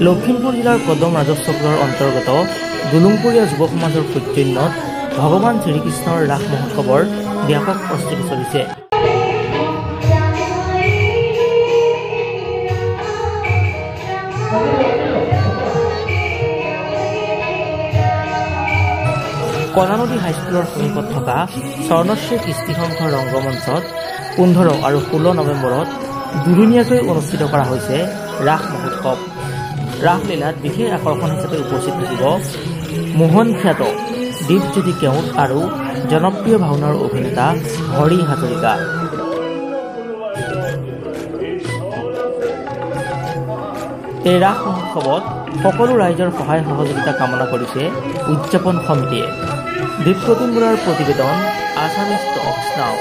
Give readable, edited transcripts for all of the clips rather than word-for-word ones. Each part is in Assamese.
লখিমপুৰ জিলাৰ কদম ৰাজচক্ৰৰ অন্তৰ্গত দুলুংপুৰীয়া যুৱ সমাজৰ সৌজন্যত ভগৱান শ্ৰীকৃষ্ণৰ ৰাস মহোৎসৱৰ ব্যাপক প্ৰস্তুতি চলিছে। কলানদী হাইস্কুলৰ সমীপত থকা স্বৰ্ণশ্ৰী কৃষ্টি সংঘ ৰংগমঞ্চত 15 আৰু 16 নৱেম্বৰত দুদিনীয়াকৈ অনুষ্ঠিত কৰা হৈছে ৰাস মহোৎসৱ। ৰাসলীলাত বিশেষ আকৰ্ষণ হিচাপে উপস্থিত থাকিব মোহন খ্যাত দীপজ্যোতি কেওট আৰু জনপ্ৰিয় ভাওনাৰ অভিনেতা হৰি হাজৰিকা। এই ৰাস মহোৎসৱত সকলো ৰাইজৰ সহায় সহযোগিতা কামনা কৰিছে উদযাপন সমিতিয়ে। দীপপ্ৰতিম বৰাৰ প্ৰতিবেদন, আছামিজ টক্স নাও।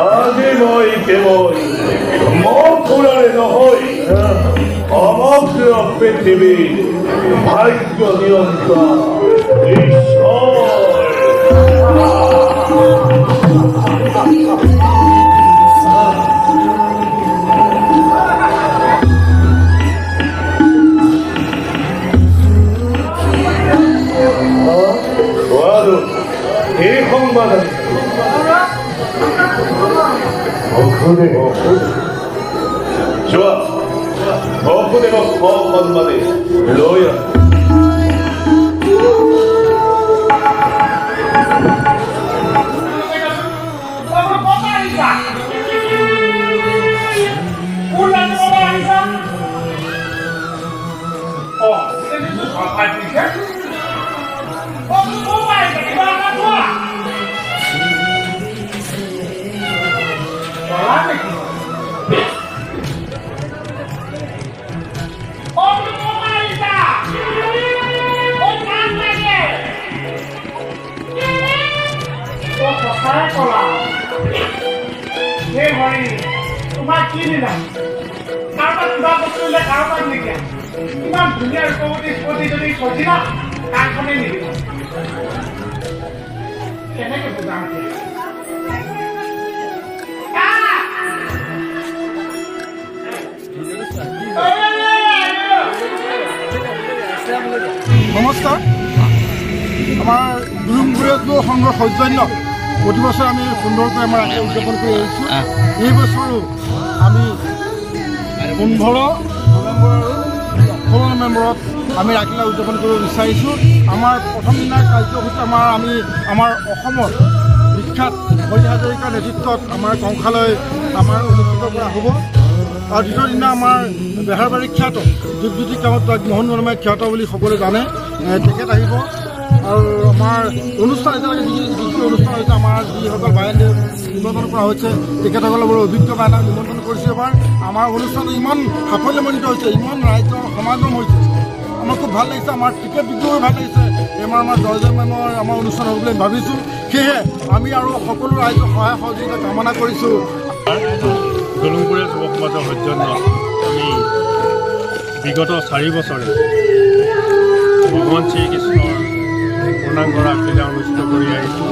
আজি মই কেৱল মৌখুৰাৰে নহয় সমগ্ৰ পৃথিৱীৰ ভাগ্য নিয়ন্ত্ৰণ এই সংবাদ যোৱা বসুদেৱক সন্মানে লৈ তোমাৰ কি দিলা কাৰোবাৰ কিবা বস্তু দিলে কাৰোবাৰ নিদিয়া ইমান ধুনীয়া ৰূপৱতী যদি সজিলা কাণখনে নিদিলা কেনেকে বুজাম নমস্কাৰ। আমাৰ দুলুংপুৰীয়া যুৱ সংঘৰ সৌজন্য প্ৰতি বছৰ আমি সুন্দৰকৈ আমাৰ উদযাপন কৰি আহিছোঁ। এই বছৰো আমি 15 নৱেম্বৰ আৰু 16 নৱেম্বৰত আমি ৰাসলীলা উদযাপন কৰিব বিচাৰিছোঁ। আমাৰ প্ৰথম দিনাৰ কাৰ্যসূচী আমাৰ অসমৰ বিখ্যাত হৰি হাজৰিকাৰ নেতৃত্বত আমাৰ কংসালয় আমাৰ অনুষ্ঠিত কৰা হ'ব। আৰু দ্বিতীয় দিনা আমাৰ বেহাৰবাৰী খ্যাত দীপজ্যোতি কেওট মোহন বৰ্মাই খ্যাত বুলি সকলোৱে জানে, তেখেত আহিব। আৰু আমাৰ অনুষ্ঠান এতিয়ালৈকে যিটো অনুষ্ঠান হৈছে আমাৰ যিসকল বায়ন নিমন্ত্ৰণ কৰা হৈছে তেখেতসকলে বৰ অভিজ্ঞ বায়ন নিমন্ত্ৰণ কৰিছে। এবাৰ আমাৰ অনুষ্ঠানটো ইমান সাফল্যমণ্ডিত হৈছে, ইমান ৰাইজৰ সমাগম হৈছে, আমাৰ খুব ভাল লাগিছে। আমাৰ টিকেট বিক্ৰীও ভাল লাগিছে। এইবাৰ আমাৰ জয়জয়মানৰ আমাৰ অনুষ্ঠান হ'ব বুলি ভাবিছোঁ। সেয়েহে আমি আৰু সকলো ৰাইজৰ সহায় সহযোগিতা কামনা কৰিছোঁ। দুলুংপুৰীয়া যুৱ সমাজৰ সৌজন্য আমি বিগত 4 বছৰে ভগৱান শ্ৰীকৃষ্ণৰ পূৰ্ণাংগ ৰাসলীলা অনুষ্ঠিত কৰি আহিছোঁ।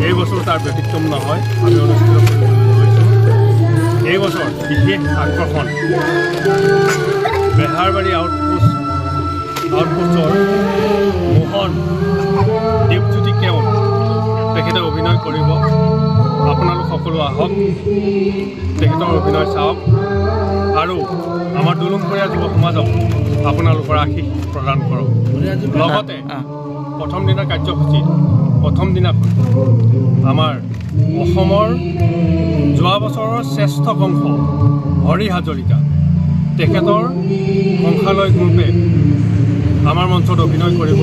এই বছৰ তাৰ ব্যতিক্ৰম নহয়, আমি অনুষ্ঠিত কৰিবলৈ লৈছোঁ। এই বছৰ বিশেষ আকৰ্ষণ বেহাৰবাৰী আউটপোষ্টৰ মোহন দীপজ্যোতি কেওট তেখেতে অভিনয় কৰিব। আপোনালোক সকলো আহক, তেখেতৰ অভিনয় চাওক আৰু আমাৰ দুলুংপুৰীয়া যুৱ সমাজক আপোনালোকৰ আশীষ প্ৰদান কৰক। লগতে প্ৰথম দিনাৰ কাৰ্যসূচী প্ৰথম দিনাখন আমাৰ অসমৰ যোৱা বছৰৰ শ্ৰেষ্ঠ কংস হৰি হাজৰিকা তেখেতৰ কংসালয় গ্ৰুপে আমাৰ মঞ্চত অভিনয় কৰিব।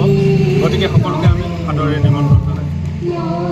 গতিকে সকলোকে আমি সাদৰে নিমন্ত্ৰণ জনাইছোঁ।